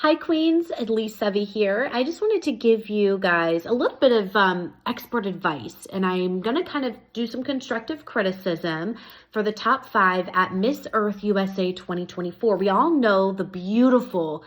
Hi Queens, Lisa V here. I just wanted to give you guys a little bit of expert advice, and I'm going to kind of do some constructive criticism for the top 5 at Miss Earth USA 2024. We all know the beautiful,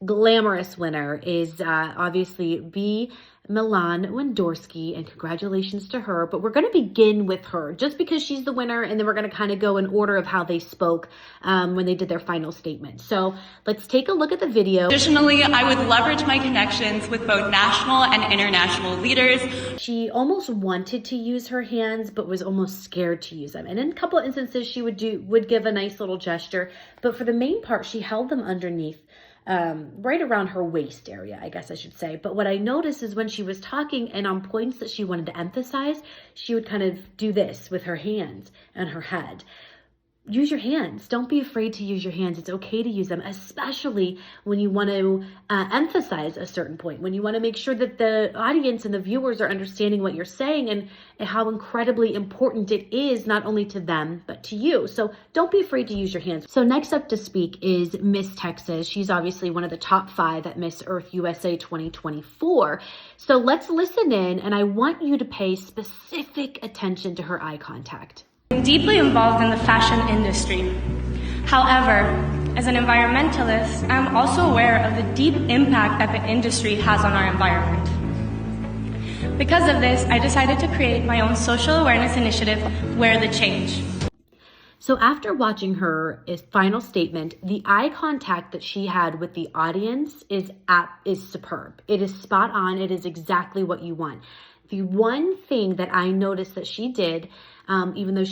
glamorous winner is obviously V. Milan Wendorsky, and congratulations to her. But we're going to begin with her just because she's the winner, and then we're going to kind of go in order of how they spoke when they did their final statement. So let's take a look at the video. Additionally, I would leverage my connections with both national and international leaders. She almost wanted to use her hands, but was almost scared to use them. And in a couple of instances, she would give a nice little gesture, but for the main part, she held them underneath. Right around her waist area, I guess I should say. But what I noticed is when she was talking and on points that she wanted to emphasize, she would kind of do this with her hands and her head. Use your hands. Don't be afraid to use your hands. It's okay to use them, especially when you want to emphasize a certain point, when you want to make sure that the audience and the viewers are understanding what you're saying and how incredibly important it is, not only to them, but to you. So don't be afraid to use your hands. So next up to speak is Miss Texas. She's obviously one of the top 5 at Miss Earth USA 2024. So let's listen in, and I want you to pay specific attention to her eye contact. I'm deeply involved in the fashion industry. However, as an environmentalist, I'm also aware of the deep impact that the industry has on our environment. Because of this, I decided to create my own social awareness initiative, Wear the Change. So after watching her final statement, the eye contact that she had with the audience is superb. It is spot on. It is exactly what you want. The one thing that I noticed that she did, even though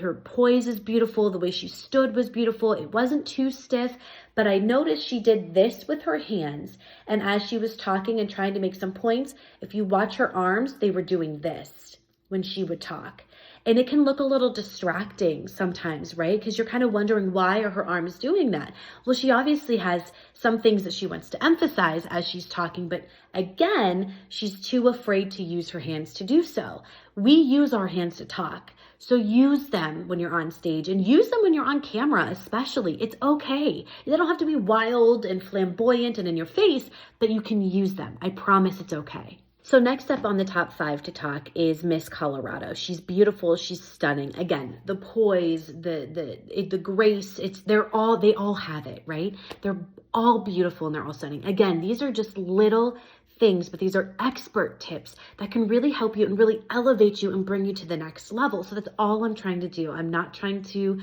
her poise is beautiful, the way she stood was beautiful, it wasn't too stiff, but I noticed she did this with her hands. And as she was talking and trying to make some points, if you watch her arms, they were doing this when she would talk. And it can look a little distracting sometimes, right? Because you're kind of wondering, why are her arms doing that? Well, she obviously has some things that she wants to emphasize as she's talking, but again, she's too afraid to use her hands to do so. We use our hands to talk. So use them when you're on stage, and use them when you're on camera, especially. It's okay. They don't have to be wild and flamboyant and in your face, but you can use them. I promise it's okay. So next up on the top 5 to talk is Miss Colorado. She's beautiful. She's stunning. Again, the poise, the grace, they all have it, right? They're all beautiful and they're all stunning. Again, these are just little things, but these are expert tips that can really help you and really elevate you and bring you to the next level. So that's all I'm trying to do. I'm not trying to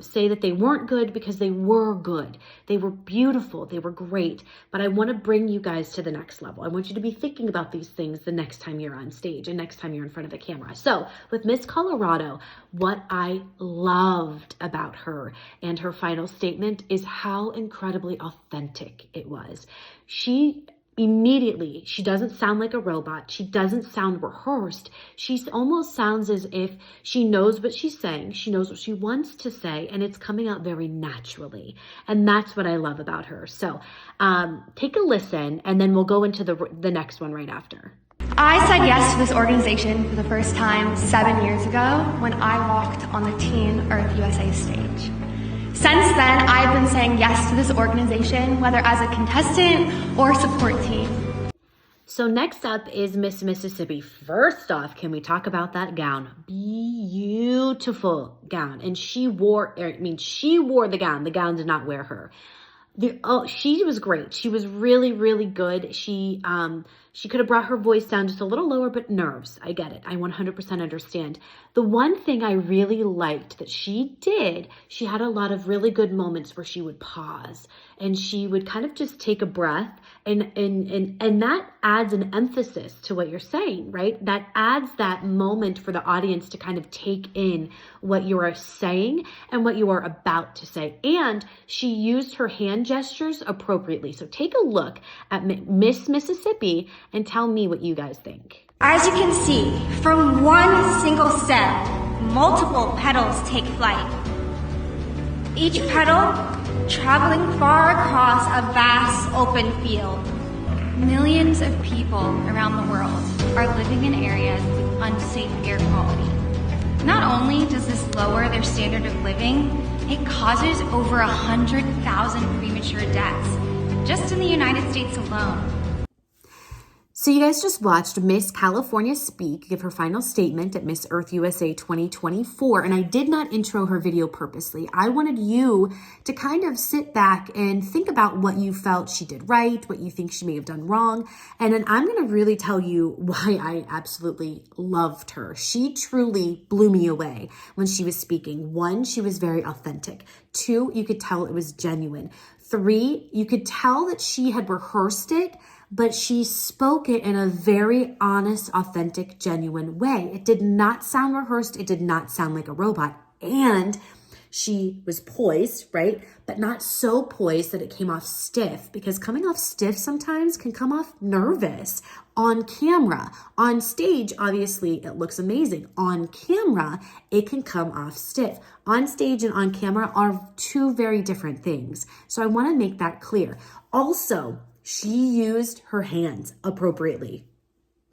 say that they weren't good, because they were good. They were beautiful. They were great. But I want to bring you guys to the next level. I want you to be thinking about these things the next time you're on stage and next time you're in front of the camera. So with Miss Colorado, what I loved about her and her final statement is how incredibly authentic it was. She doesn't sound like a robot. She doesn't sound rehearsed. She almost sounds as if she knows what she's saying. She knows what she wants to say, and it's coming out very naturally. And that's what I love about her. So take a listen, and then we'll go into the next one right after. I said yes to this organization for the first time 7 years ago when I walked on the Teen Earth USA stage. Since then, I've been saying yes to this organization, whether as a contestant or support team. So next up is Miss Mississippi. First off, can we talk about that gown? Beautiful gown. And she wore the gown. The gown did not wear her. She was great. She was really, really good. She could have brought her voice down just a little lower, but nerves. I get it. I 100% understand. The one thing I really liked that she did, she had a lot of really good moments where she would pause and she would kind of just take a breath, and that adds an emphasis to what you're saying, right? That adds that moment for the audience to kind of take in what you are saying and what you are about to say. And she used her hand gestures appropriately. So take a look at Miss Mississippi and tell me what you guys think. As you can see, from one single stem, multiple petals take flight. Each petal traveling far across a vast open field. Millions of people around the world are living in areas with unsafe air quality. Not only does this lower their standard of living, it causes over 100,000 premature deaths just in the States alone. So you guys just watched Miss California speak, give her final statement at Miss Earth USA 2024, and I did not intro her video purposely. I wanted you to kind of sit back and think about what you felt she did right, what you think she may have done wrong, and then I'm going to really tell you why I absolutely loved her. She truly blew me away when she was speaking. 1, she was very authentic. 2, you could tell it was genuine. 3, you could tell that she had rehearsed it, but she spoke it in a very honest, authentic, genuine way. It did not sound rehearsed. It did not sound like a robot. And she was poised, right? But not so poised that it came off stiff, because coming off stiff sometimes can come off nervous on camera. On stage, obviously, it looks amazing. On camera, it can come off stiff. On stage and on camera are 2 very different things. So I want to make that clear. Also, she used her hands appropriately.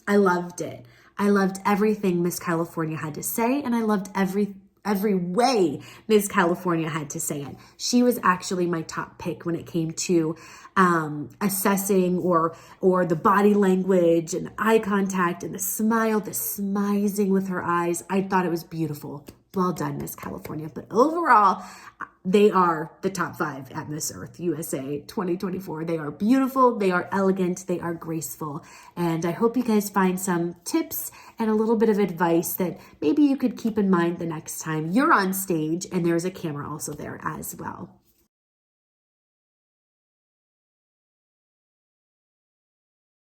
I loved it. I loved everything Miss California had to say, and I loved every way Miss California had to say it. She was actually my top pick when it came to assessing or the body language and eye contact and the smile, the smizing with her eyes. I thought it was beautiful. Well done, Miss California. But overall, they are the top 5 at Miss Earth USA 2024. They are beautiful, they are elegant, they are graceful. And I hope you guys find some tips and a little bit of advice that maybe you could keep in mind the next time you're on stage and there's a camera also there as well.